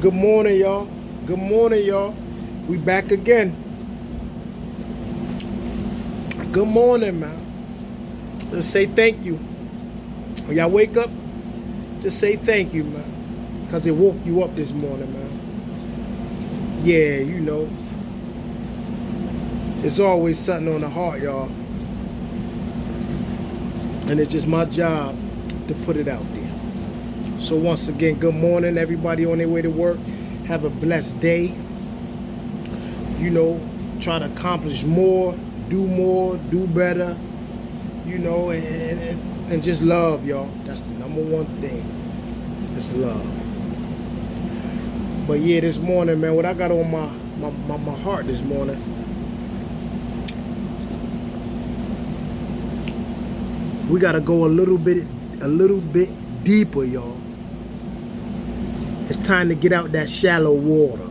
Good morning, y'all. Good morning, y'all. We back again. Good morning, man. Just say thank you. When y'all wake up, just say thank you, man. Because it woke you up this morning, man. Yeah, it's always something on the heart, y'all. And it's just my job to put it out there. So once again, good morning, everybody on their way to work. Have a blessed day. Try to accomplish more, do better, and just love, y'all. That's the number one thing. Just love. But yeah, this morning, man, what I got on my heart this morning. We gotta go a little bit deeper, y'all. It's time to get out that shallow water.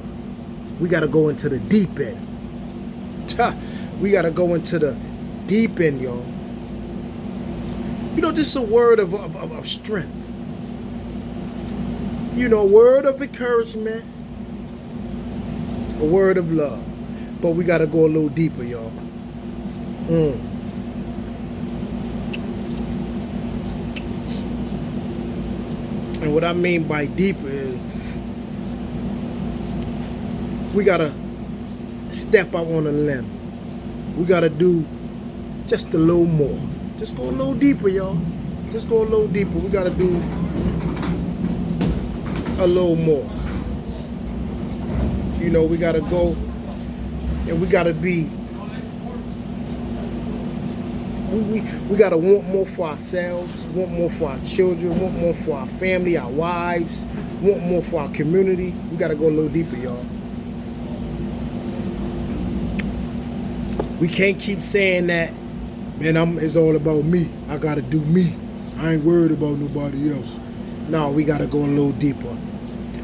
We gotta go into the deep end. We gotta go into the deep end, y'all. This is a word of strength. A word of encouragement, a word of love. But we gotta go a little deeper, y'all. And what I mean by deeper is we gotta step out on a limb. We gotta do just a little more. Just go a little deeper, y'all. Just go a little deeper. We gotta do a little more. We gotta go and we gotta be. We gotta want more for ourselves, want more for our children, want more for our family, our wives, want more for our community. We gotta go a little deeper, y'all. We can't keep saying that, man, it's all about me. I gotta do me. I ain't worried about nobody else. No, we gotta go a little deeper.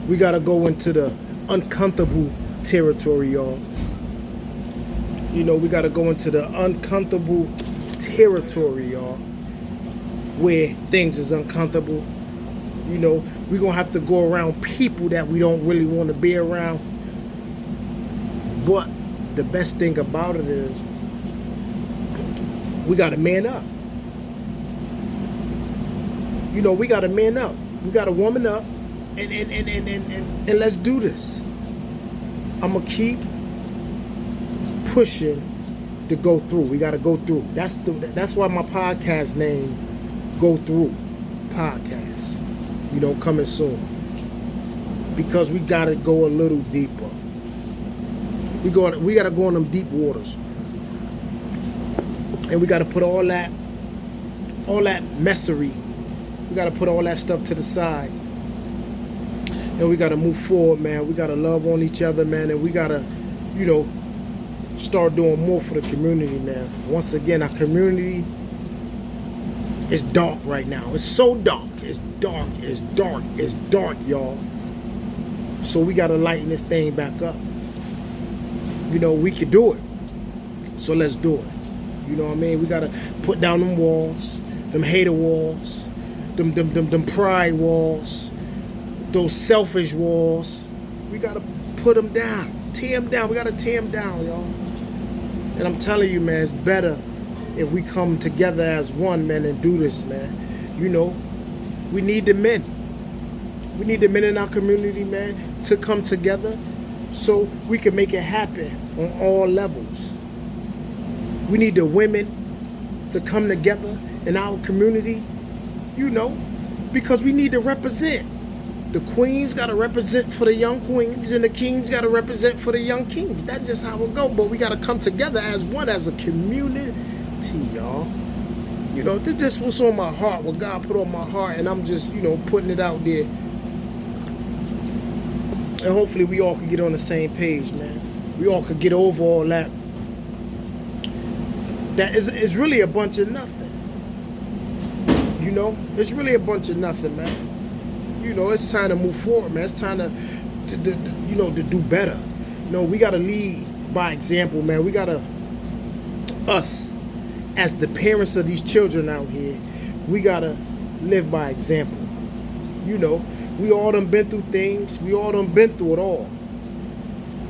We gotta go into the uncomfortable territory, y'all. We gotta go into the uncomfortable territory, y'all, where things is uncomfortable. We're gonna have to go around people that we don't really want to be around. But the best thing about it is we gotta man up. We gotta man up. We gotta woman up and let's do this. I'ma keep pushing to go through. We gotta go through. That's why my podcast name Go Through Podcast. Coming soon. Because we gotta go a little deeper. We gotta go in them deep waters. And we gotta put all that messery, we gotta put all that stuff to the side. And we gotta move forward, man. We gotta love on each other, man, and we gotta, start doing more for the community, man. Once again, our community is dark right now. It's so dark. It's dark. It's dark. It's dark, y'all. So we gotta lighten this thing back up. We can do it. So let's do it. You know what I mean? We gotta put down them walls, them hater walls, them pride walls, those selfish walls. We gotta put them down, tear them down. We gotta tear them down, y'all. And I'm telling you, man, it's better if we come together as one, man, and do this, man. We need the men. We need the men in our community, man, to come together so we can make it happen on all levels. We need the women to come together in our community, because we need to represent. The queens got to represent for the young queens, and the kings got to represent for the young kings. That's just how it go. But we got to come together as one, as a community, y'all. This was on my heart, what God put on my heart, and I'm just, putting it out there. And hopefully we all can get on the same page, man. We all could get over all that. That is really a bunch of nothing. It's really a bunch of nothing, man. It's time to move forward, man. It's time to do better. We gotta lead by example, man. We gotta, us, as the parents of these children out here, we gotta live by example. We all done been through things. We all done been through it all.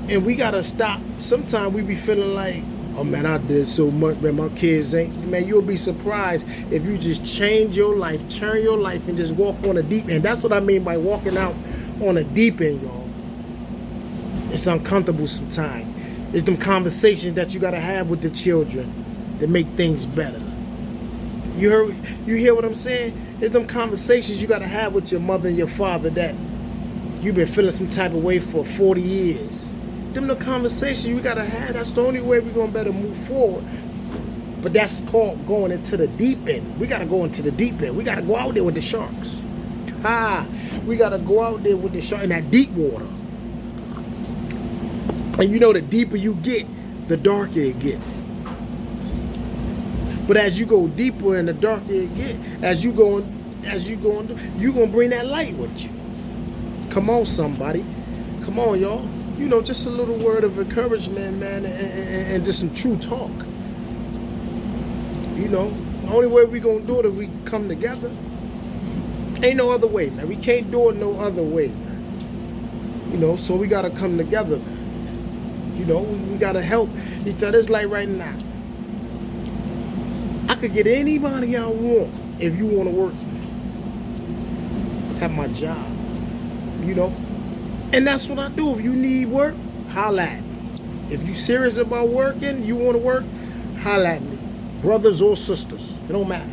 And we gotta stop. Sometimes we be feeling like, oh man, I did so much, man, my kids ain't. Man, you'll be surprised if you just change your life, turn your life, and just walk on a deep end. That's what I mean by walking out on a deep end, y'all. It's uncomfortable sometimes. It's them conversations that you gotta have with the children to make things better. You hear what I'm saying? It's them conversations you gotta have with your mother and your father that you've been feeling some type of way for 40 years. Them the conversations you gotta have. That's the only way we're gonna better move forward. But that's called going into the deep end. We gotta go into the deep end. We gotta go out there with the sharks. We gotta go out there with the shark in that deep water. And you know, the deeper you get, the darker it get. But as you go deeper and the darker it get, as you going, you gonna bring that light with you. Come on, somebody. Come on, y'all. You know, just a little word of encouragement, man, and just some true talk. You know, the only way we gonna do it if we come together. Ain't no other way, man. We can't do it no other way, man. You know, so we gotta come together, man. You know, we gotta help each other. It's like right now. I could get any money I want if you want to work at my job. You know? And that's what I do. If you need work, holla at me. If you serious about working, you want to work, holla at me. Brothers or sisters, it don't matter.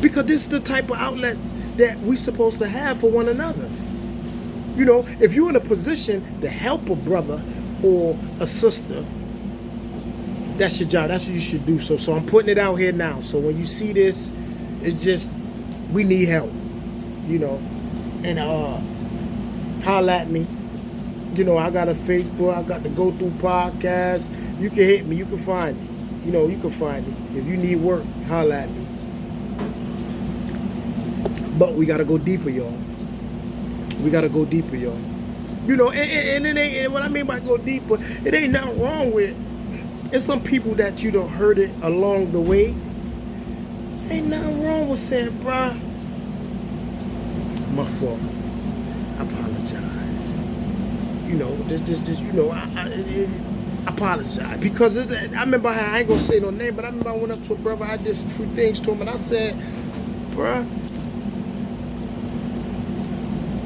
Because this is the type of outlets that we supposed to have for one another. You know, if you're in a position to help a brother or a sister, that's your job. That's what you should do. So I'm putting it out here now. So when you see this, it's just, we need help. You know, and holla at me. You know, I got a Facebook. I got the Go Through podcast. You can hit me. You can find me. You know, you can find me. If you need work, holla at me. But we got to go deeper, y'all. We got to go deeper, y'all. You know, and it ain't, and what I mean by go deeper, it ain't nothing wrong with. There's some people that you don't hurt it along the way. Ain't nothing wrong with saying, bruh, my fault. I apologize. You know, just you know, I apologize. Because I remember how, I ain't gonna say no name, but I remember I went up to a brother, I did some few things to him, and I said, bruh,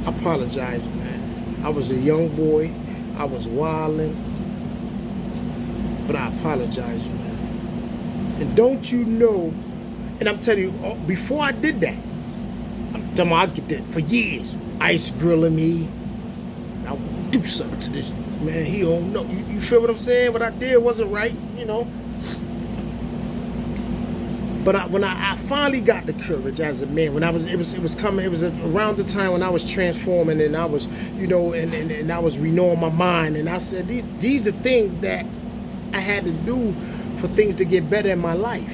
I apologize, man. I was a young boy. I was wilding. But I apologize, man. And don't you know, and I'm telling you, before I did that, I'm telling you, I get that for years. Ice grilling me. I want to do something to this man. He don't know. You feel what I'm saying? What I did wasn't right, you know. But when I finally got the courage as a man, when it was coming, it was around the time when I was transforming and I was, you know, and I was renewing my mind, and I said, these are things that I had to do for things to get better in my life.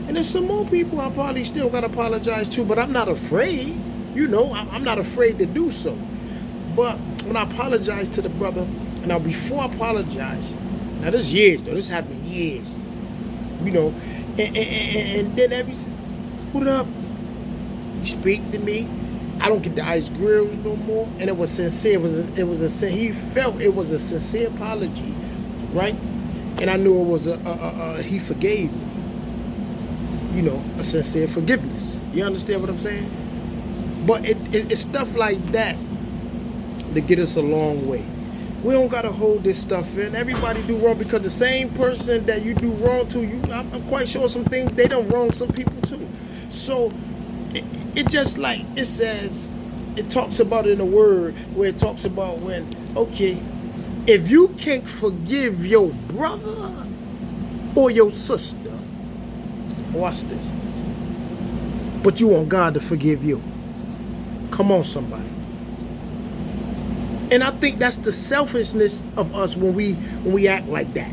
And there's some more people I probably still got to apologize to, but I'm not afraid. You know, I'm not afraid to do so. But when I apologize to the brother, now before I apologize, now this years though, this happened years, you know, and then what up? He speak to me. I don't get the ice grills no more, and it was sincere. He felt it was a sincere apology, right? And I knew it was he forgave me. You know, a sincere forgiveness. You understand what I'm saying? But it's stuff like that that get us a long way. We don't gotta hold this stuff in. Everybody do wrong, because the same person that you do wrong to, I'm quite sure some things they done wrong some people too. So it just like it says, it talks about in the word where it talks about when, okay, if you can't forgive your brother or your sister, watch this, but you want God to forgive you. Come on, somebody. And I think that's the selfishness of us when we act like that.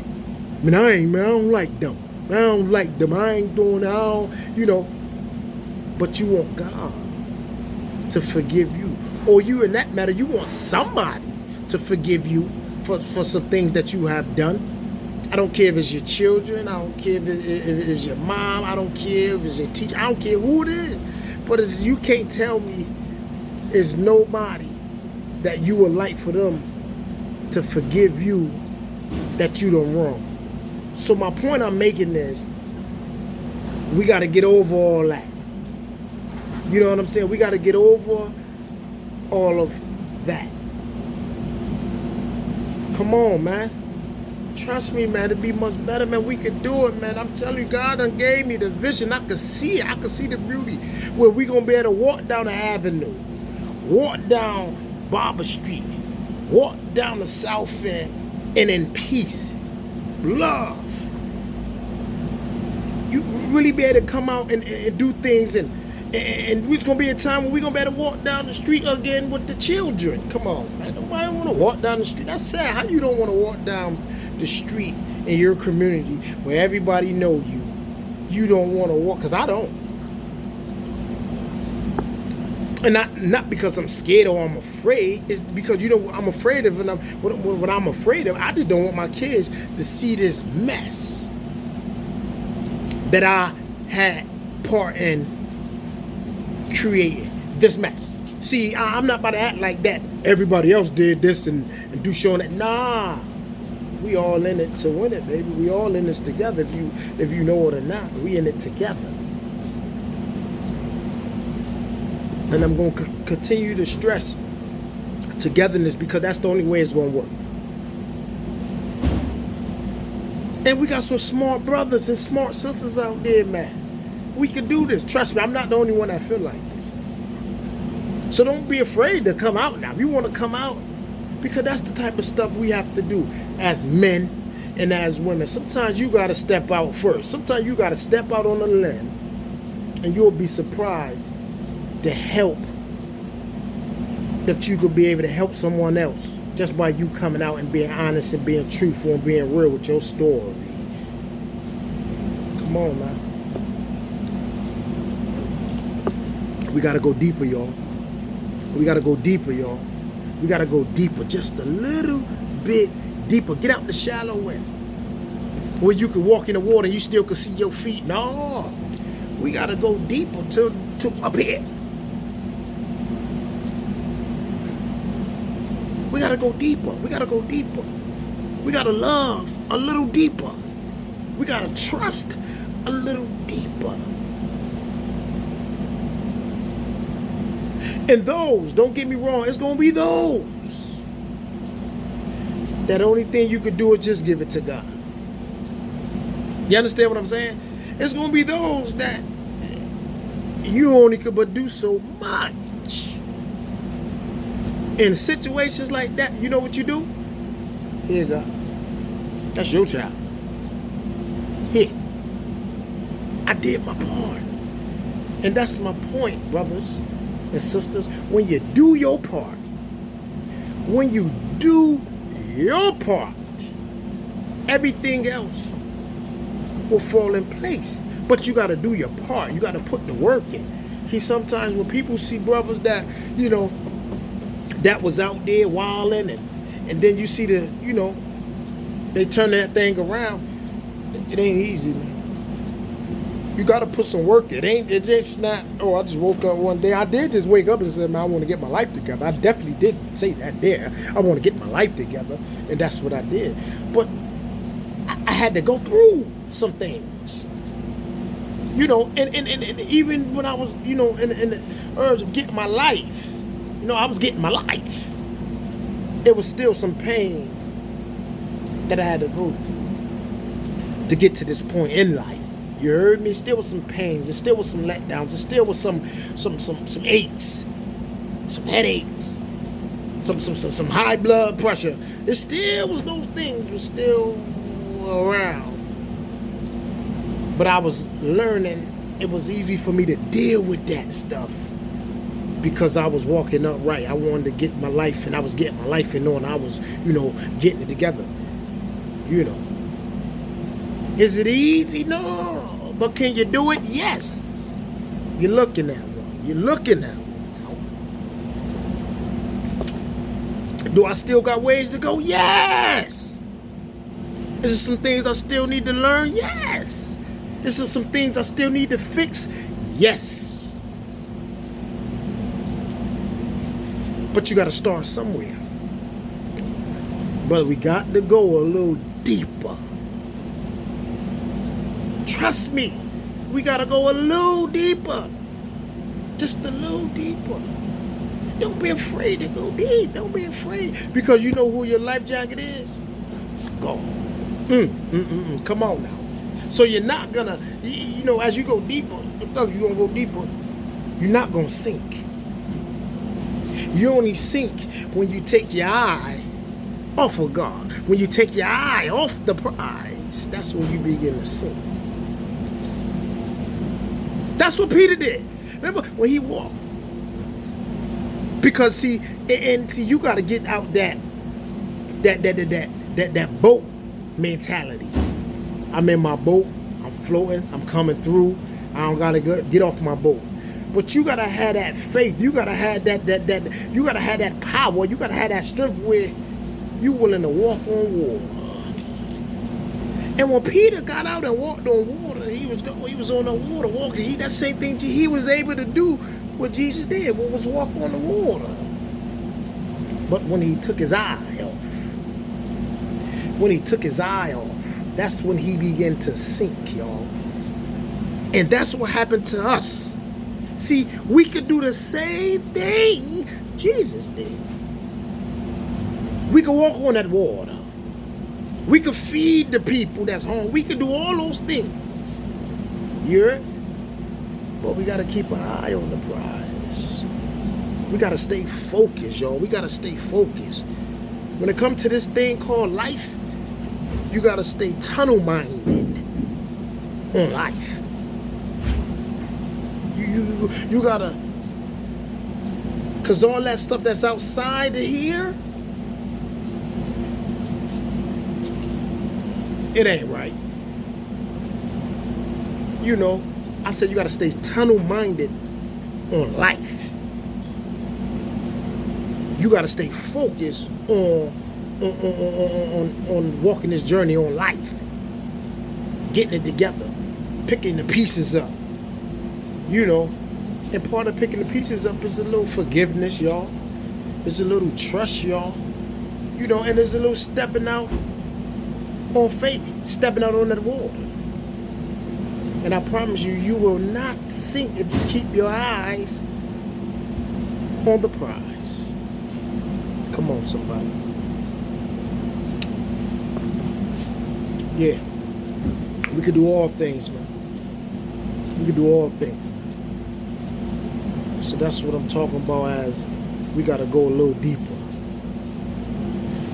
I don't like them. I ain't doing it, you know. But you want God to forgive you. Or you, in that matter, you want somebody to forgive you for some things that you have done. I don't care if it's your children. I don't care if it's your mom. I don't care if it's your teacher. I don't care who it is. But you can't tell me is nobody that you would like for them to forgive you that you done wrong. So my point I'm making is, we got to get over all that. You know what I'm saying? We got to get over all of that. Come on, man. Trust me, man. It'd be much better, man. We could do it, man. I'm telling you, God done gave me the vision. I could see it. I could see the beauty. Where we going to be able to walk down the avenue. Walk down Barber Street. Walk down the South End. And in peace. Love. You really be able to come out and do things. And there's going to be a time when we're going to be able to walk down the street again with the children. Come on, man. Nobody want to walk down the street. That's sad. How you don't want to walk down the street in your community where everybody know you? You don't want to walk, because I don't. And not because I'm scared or I'm afraid. It's because, you know, what I'm afraid of, and what I'm afraid of, I just don't want my kids to see this mess that I had part in creating. This mess. See, I'm not about to act like that everybody else did this and do showing that. Nah. We all in it to win it, baby. We all in this together. If you know it or not, we in it together. And I'm going to continue to stress togetherness, because that's the only way it's going to work. And we got some smart brothers and smart sisters out there, man. We can do this. Trust me, I'm not the only one that feel like this. So don't be afraid to come out now. If you want to come out, because that's the type of stuff we have to do as men and as women. Sometimes you got to step out first. Sometimes you got to step out on the limb, and you'll be surprised the help that you could be able to help someone else just by you coming out and being honest and being truthful and being real with your story. Come on, man. We got to go deeper, y'all. We got to go deeper, y'all. We got to go deeper, just a little bit deeper. Get out the shallow end where you can walk in the water and you still can see your feet. No, we got to go deeper to up here. We got to go deeper. We got to go deeper. We got to love a little deeper. We got to trust a little deeper. And those, don't get me wrong, it's going to be those that only thing you could do is just give it to God. You understand what I'm saying? It's going to be those that you only could but do so much. In situations like that, you know what you do? Here you go. That's your child. Here. I did my part. And that's my point, brothers and sisters. When you do your part, when you do your part, everything else will fall in place. But you got to do your part. You got to put the work in. See, sometimes when people see brothers that, you know, that was out there wilding, and then you see the, you know, they turn that thing around, it ain't easy, man. You got to put some work in. It's just not, oh, I just woke up one day. I did just wake up and say, man, I want to get my life together. I definitely did say that there. I want to get my life together, and that's what I did. But I had to go through some things. You know, and even when I was, you know, in the urge of getting my life, you know, I was getting my life. There was still some pain that I had to go through to get to this point in life. You heard me? Still was some pains. There still was some letdowns. There still was some aches, some headaches, some high blood pressure. There still was those things were still around. But I was learning it was easy for me to deal with that stuff because I was walking upright. I wanted to get my life, and I was getting my life in order. I was, you know, getting it together. You know. Is it easy? No. But can you do it? Yes. You're looking at one. You're looking at one. Do I still got ways to go? Yes. Is there some things I still need to learn? Yes. Is there some things I still need to fix? Yes. But you got to start somewhere. But we got to go a little deeper. Trust me, we got to go a little deeper. Just a little deeper. Don't be afraid to go deep. Don't be afraid. Because you know who your life jacket is? Go. Come on now. So you're not going to, you know, as you go deeper, you're going to go deeper, you're not going to sink. You only sink when you take your eye off of God. When you take your eye off the prize, that's when you begin to sink. That's what Peter did. Remember when he walked? Because see, you got to get out that boat mentality. I'm in my boat. I'm floating. I'm coming through. I don't gotta get off my boat. But you gotta have that faith. You gotta have that. You gotta have that power. You gotta have that strength where you willing to walk on water. And when Peter got out and walked on water, he was on the water walking. That same thing he was able to do what Jesus did, what was walk on the water. But when he took his eye off, that's when he began to sink, y'all. And that's what happened to us. See, we could do the same thing Jesus did. We could walk on that water. We could feed the people that's home. We could do all those things. You heard? But we got to keep an eye on the prize. We got to stay focused, y'all. We got to stay focused. When it comes to this thing called life, you got to stay tunnel-minded on life. You got to, because all that stuff that's outside of here, it ain't right. You know, I said you got to stay tunnel-minded on life. You got to stay focused on walking this journey on life. Getting it together. Picking the pieces up. You know, and part of picking the pieces up is a little forgiveness, y'all. It's a little trust, y'all. You know, and there's a little stepping out on faith. Stepping out on that water. And I promise you, you will not sink if you keep your eyes on the prize. Come on, somebody. Yeah. We can do all things, man. We can do all things. So that's what I'm talking about as we got to go a little deeper.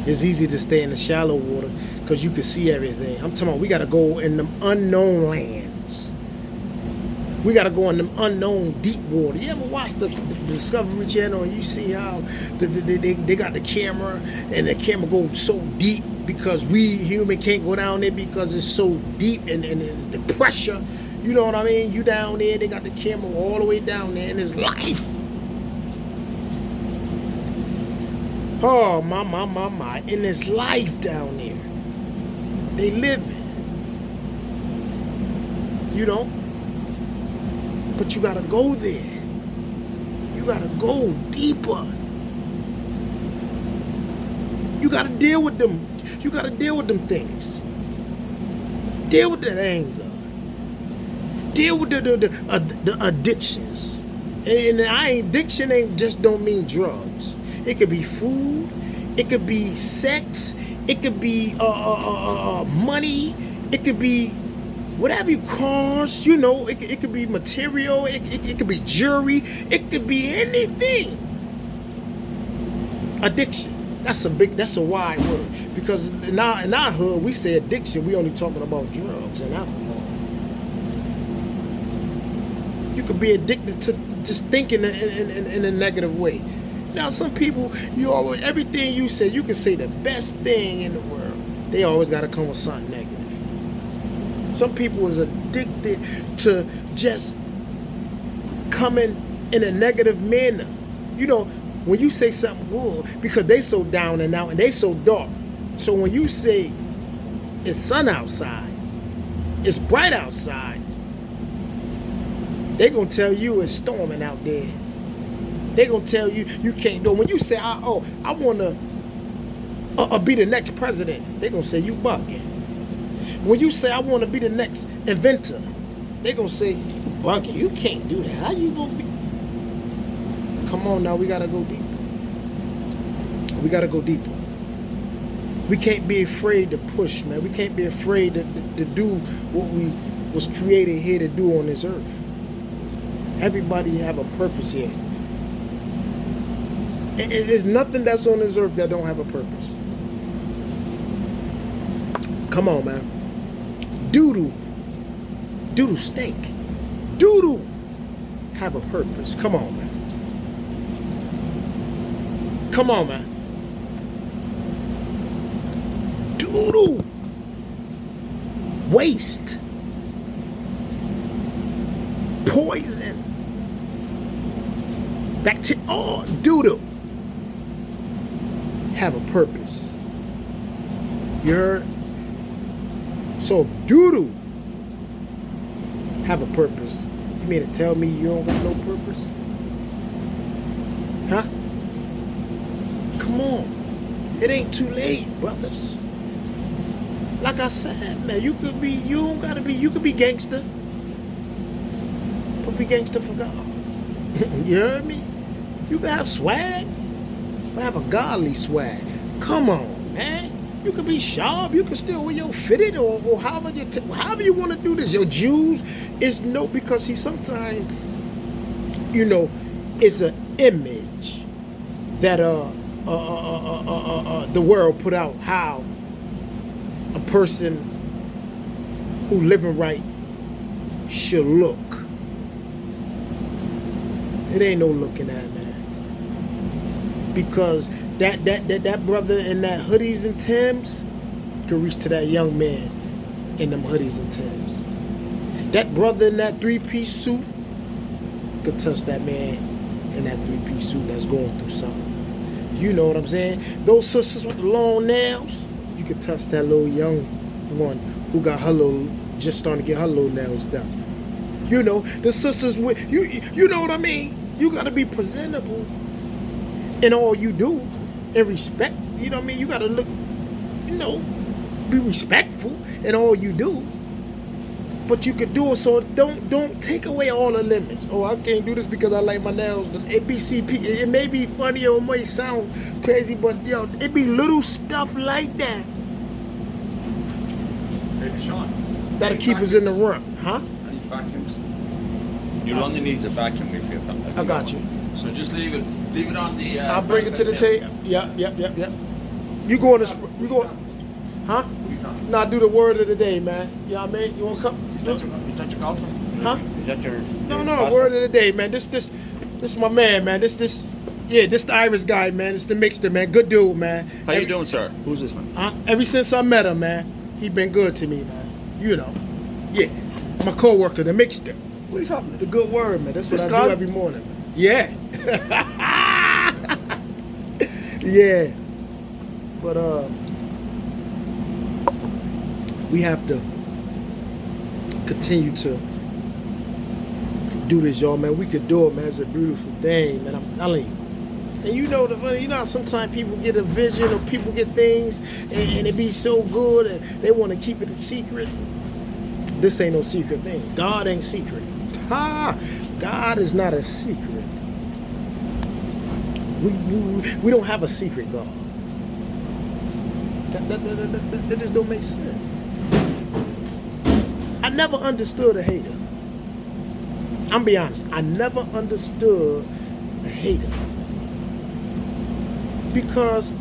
It's easy to stay in the shallow water because you can see everything. I'm talking about we got to go in them unknown lands. We got to go in them unknown deep water. You ever watch the Discovery Channel and you see how they got the camera and the camera goes so deep because we human can't go down there because it's so deep and the pressure. You know what I mean? You down there, they got the camera all the way down there, and it's life. Oh, my. And it's life down there. They live it. You know? But you gotta go there. You gotta go deeper. You gotta deal with them. You gotta deal with them things. Deal with that anger. Deal with the addictions. And addiction ain't just don't mean drugs. It could be food. It could be sex. It could be money. It could be whatever you cause. You know, it could be material. It could be jewelry. It could be anything. Addiction. That's a wide word. Because in our hood, we say addiction, we only talking about drugs and alcohol. You could be addicted to just thinking in a negative way. Now, some people, everything you say, you can say the best thing in the world. They always got to come with something negative. Some people is addicted to just coming in a negative manner. You know, when you say something good, because they so down and out and they so dark. So when you say it's sun outside, it's bright outside, they gonna tell you it's storming out there. They gonna tell you you can't do it. When you say, I want to be the next president, they gonna say you bugging. When you say I want to be the next inventor, they gonna say bugging. You can't do that. How you gonna be? Come on now, we gotta go deeper. We gotta go deeper. We can't be afraid to push, man. We can't be afraid to do what we was created here to do on this earth. Everybody have a purpose here. There's nothing that's on this earth that don't have a purpose. Come on, man. Doodoo stink. Doodoo have a purpose. Come on, man. Come on, man. Doodoo. Waste. Poison. Bacteria. Oh, doodoo. Have a purpose. You heard? So, doodoo have a purpose. You mean to tell me you don't got no purpose? Huh? Come on. It ain't too late, brothers. Like I said, man, you could be gangster. But be gangster for God. You heard me? You can have swag. But have a godly swag. Come on, man. You can be sharp. You can still wear your fitted or however you want to do this. Your Jews is no, because sometimes, it's an image that the world put out how a person who living right should look. It ain't no looking at, man. Because that brother in that hoodies and Timbs could reach to that young man in them hoodies and Timbs. That brother in that three-piece suit could touch that man in that three-piece suit that's going through something. You know what I'm saying? Those sisters with the long nails, you could touch that little young one who got just starting to get her little nails done. The sisters with you know what I mean? You gotta be presentable in all you do, and respect. You know what I mean? You gotta look, be respectful in all you do. But you could do it, so don't take away all the limits. Oh, I can't do this because I like my nails. The ABCP. It may be funny or it may sound crazy, but it be little stuff like that. Hey, Sean. That'll keep us in the run, huh? I need vacuums. Your London needs a vacuum if you have. I got you. So just leave it on the. I'll bring it to the table. Yep. You going to? Huh? No, do the word of the day, man. You know what I mean? You want to come? Is that your golfer? Huh? Is that your? No, word of the day, man. This my man, man. This the Irish guy, man. It's the mixter, man. Good dude, man. How you doing, sir? Who's this man? Ever since I met him, man, he been good to me, man. Yeah. My co-worker, the mixter. What are you talking about? The good word, man. That's what I do every morning, man. Yeah. Yeah. But we have to continue to do this, y'all, man. We could do it, man. It's a beautiful thing, man. I'm telling you. And you know how sometimes people get a vision or people get things and it be so good and they want to keep it a secret. This ain't no secret thing. God ain't secret. God is not a secret. We don't have a secret God. That just don't make sense. I never understood a hater. I'm be honest. I never understood a hater. Because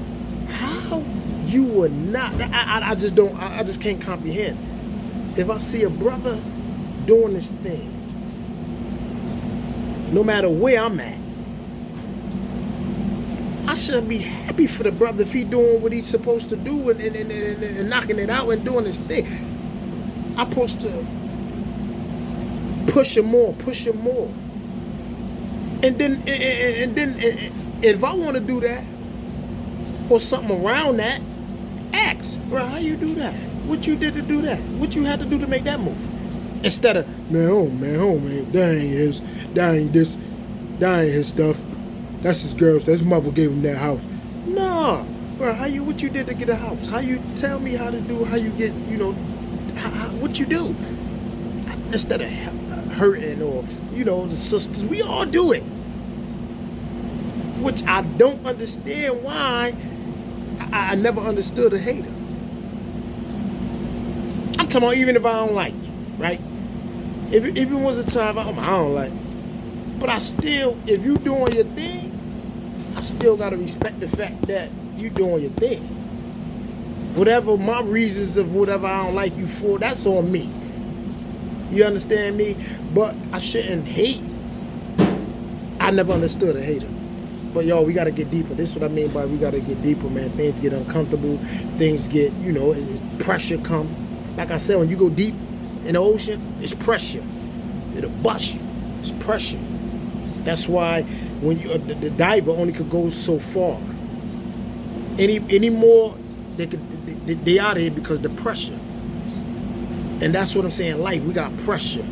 how you would not, I just can't comprehend. If I see a brother doing this thing, no matter where I'm at, I should be happy for the brother if he doing what he's supposed to do and knocking it out and doing his thing. I'm supposed to push him more. And then if I want to do that, or something around that, ask, bro, how you do that? What you did to do that? What you had to do to make that move? Instead of, man, that ain't his stuff. That's his girl. So his mother gave him that house. Nah, bro. What you did to get a house? How you tell me how to do? How you get? What you do? Instead of hurting or the sisters, we all do it. Which I don't understand why. I never understood a hater. I'm talking about even if I don't like you, right? If it was a time I don't like, but I still, if you doing your thing, I still gotta respect the fact that you doing your thing. Whatever my reasons of whatever I don't like you for, that's on me. You understand me? But I shouldn't hate. I never understood a hater. But y'all, we gotta get deeper. This is what I mean by we gotta get deeper, man. Things get uncomfortable. Things get, pressure come. Like I said, when you go deep in the ocean, it's pressure. It'll bust you. It's pressure. That's why when you the diver only could go so far. Any more, they out of here because the pressure. And that's what I'm saying. Life, we got pressure.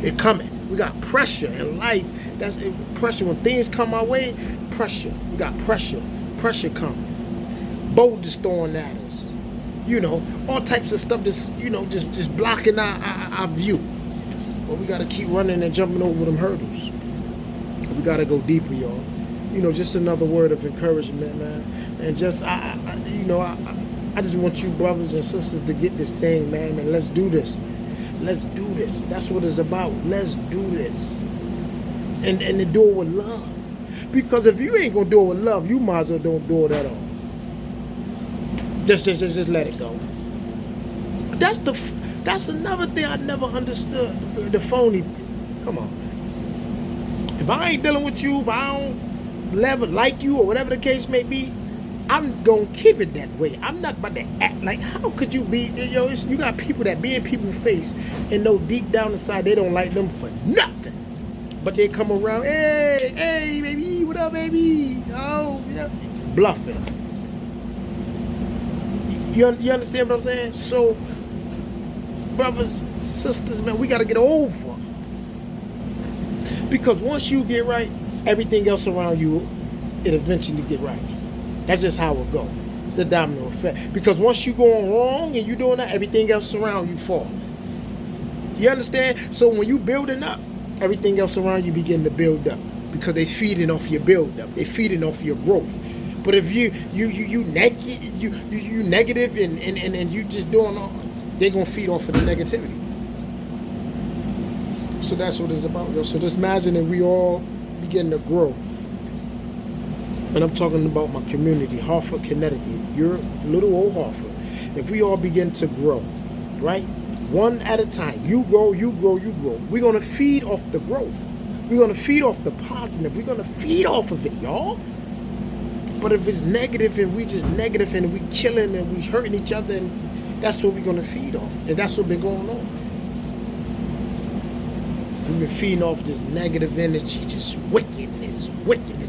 It coming. We got pressure in life. That's pressure. When things come our way, pressure. We got pressure. Pressure come. Boulders throwing at us. All types of stuff that's, just blocking our view. But we got to keep running and jumping over them hurdles. We got to go deeper, y'all. Just another word of encouragement, man. And just, I just want you brothers and sisters to get this thing, man. And let's do this, man. Let's do this. That's what it's about. Let's do this. And to do it with love. Because if you ain't going to do it with love, you might as well don't do it at all. Just let it go. That's another thing I never understood. The phony. Come on, man. If I ain't dealing with you, if I don't like you or whatever the case may be, I'm gonna keep it that way. I'm not about to act like, how could you be, you got people that be in people's face and know deep down inside they don't like them for nothing. But they come around, hey, baby, what up, baby? Oh, yeah. Bluffing. You understand what I'm saying? So, brothers, sisters, man, we gotta get over. Because once you get right, everything else around you, it eventually get right. That's just how it goes. It's a domino effect. Because once you going wrong and you doing that, everything else around you falling. You understand? So when you building up, everything else around you begin to build up. Because they feeding off your build up. They feeding off your growth. But if you negative and you just doing all, they're gonna feed off of the negativity. So that's what it's about, yo. So just imagine that we all begin to grow. And I'm talking about my community, Hartford, Connecticut. Your little old Hartford. If we all begin to grow, right? One at a time. You grow, you grow, you grow. We're going to feed off the growth. We're going to feed off the positive. We're going to feed off of it, y'all. But if it's negative and we just negative and we killing and we hurting each other, and that's what we're going to feed off. And that's what's been going on. We've been feeding off this negative energy, just wickedness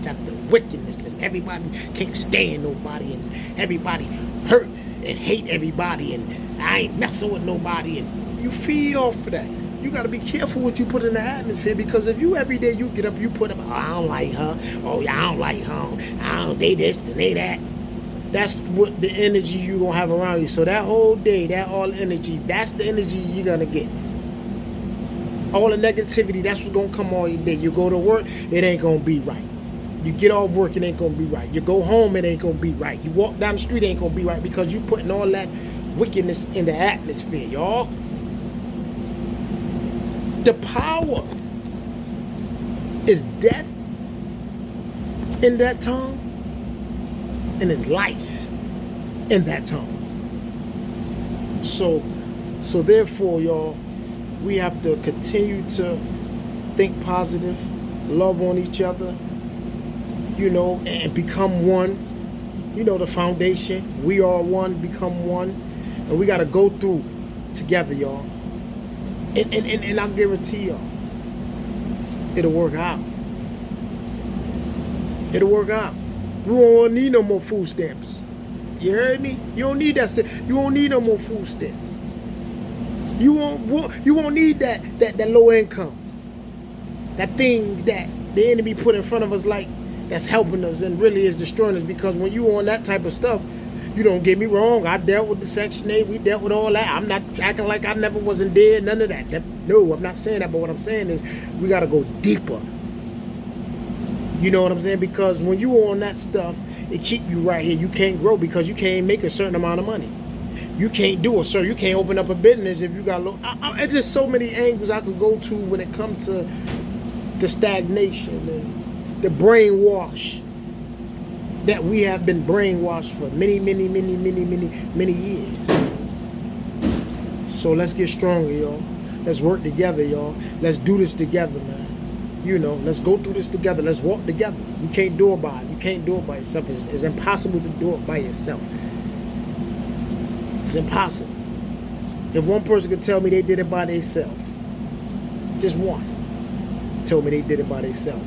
after wickedness, and everybody can't stand nobody, and everybody hurt and hate everybody, and I ain't messing with nobody, and you feed off of that. You got to be careful what you put in the atmosphere, because if you every day you get up, you put up, oh, I don't like her, oh, yeah, I don't like her, they this and they that. That's what the energy you gonna have around you. So that whole day, that all energy, that's the energy you're gonna get. All the negativity, that's what's gonna come all your day. You go to work, it ain't gonna be right. You get off work, it ain't gonna be right. You go home, it ain't gonna be right. You walk down the street, it ain't gonna be right, because you putting all that wickedness in the atmosphere, y'all. The power is death in that tongue, and it's life in that tongue. So therefore, y'all, we have to continue to think positive, love on each other, and become one. The foundation. We are one, become one. And we got to go through together, y'all. And I guarantee y'all, it'll work out. It'll work out. We won't need no more food stamps. You heard me? You don't need that. You won't need no more food stamps. You won't need that low income. That things that the enemy put in front of us, like that's helping us and really is destroying us. Because when you on that type of stuff, you don't get me wrong, I dealt with the Section 8, we dealt with all that. I'm not acting like I never wasn't dead, none of that. No, I'm not saying that, but what I'm saying is we got to go deeper. You know what I'm saying? Because when you on that stuff, it keep you right here. You can't grow because you can't make a certain amount of money. You can't do it, sir. You can't open up a business if you got low. It's just so many angles I could go to when it comes to the stagnation and the brainwash that we have been brainwashed for many years. So let's get stronger, y'all. Let's work together, y'all. Let's do this together, man. You know, let's go through this together. Let's walk together. You can't do it by yourself. It's impossible to do it by yourself. It's impossible. If one person could tell me they did it by themselves, just one, told me they did it by themselves.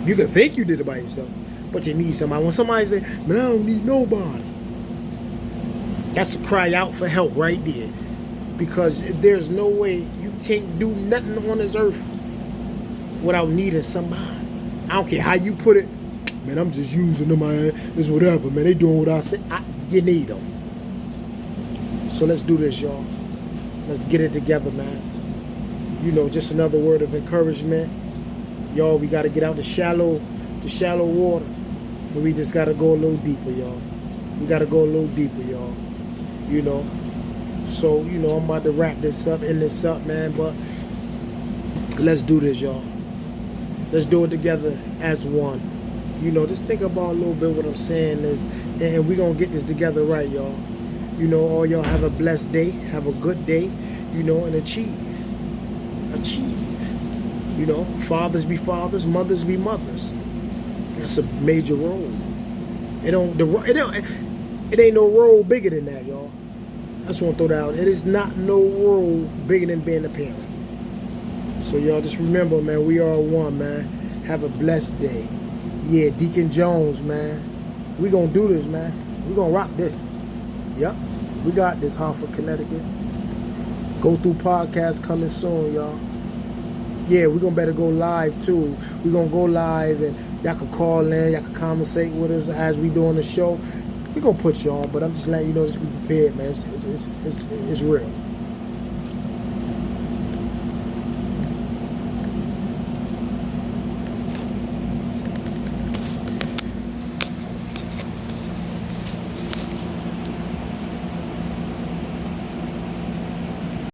You can think you did it by yourself, but you need somebody. When somebody say, man, I don't need nobody, that's a cry out for help right there. Because there's no way you can't do nothing on this earth without needing somebody. I don't care how you put it. Man, I'm just using them, man. It's whatever, man. They doing what I say. You need them. So let's do this, y'all. Let's get it together, man. You know, just another word of encouragement. Y'all, we got to get out the shallow water. And we just got to go a little deeper, y'all. We got to go a little deeper, y'all. You know. So, you know, I'm about to wrap this up, end this up, man. But let's do this, y'all. Let's do it together as one. You know, just think about a little bit what I'm saying is, and we're going to get this together right, y'all. You know, all y'all have a blessed day. Have a good day, you know, and achieve. You know, fathers be fathers, mothers be mothers. That's a major role. It ain't no role bigger than that, y'all. I just want to throw that out. It is not no role bigger than being a parent. So y'all just remember, man, we are one, man. Have a blessed day. Yeah, Deacon Jones, man. We gonna do this, man. We gonna rock this. Yep. We got this, Hartford, Connecticut. Go Through podcast coming soon, y'all. Yeah, we gonna better go live too. We gonna go live and y'all can call in, y'all can conversate with us as we doing the show. We gonna put you on, but I'm just letting you know, just be prepared, man. It's real.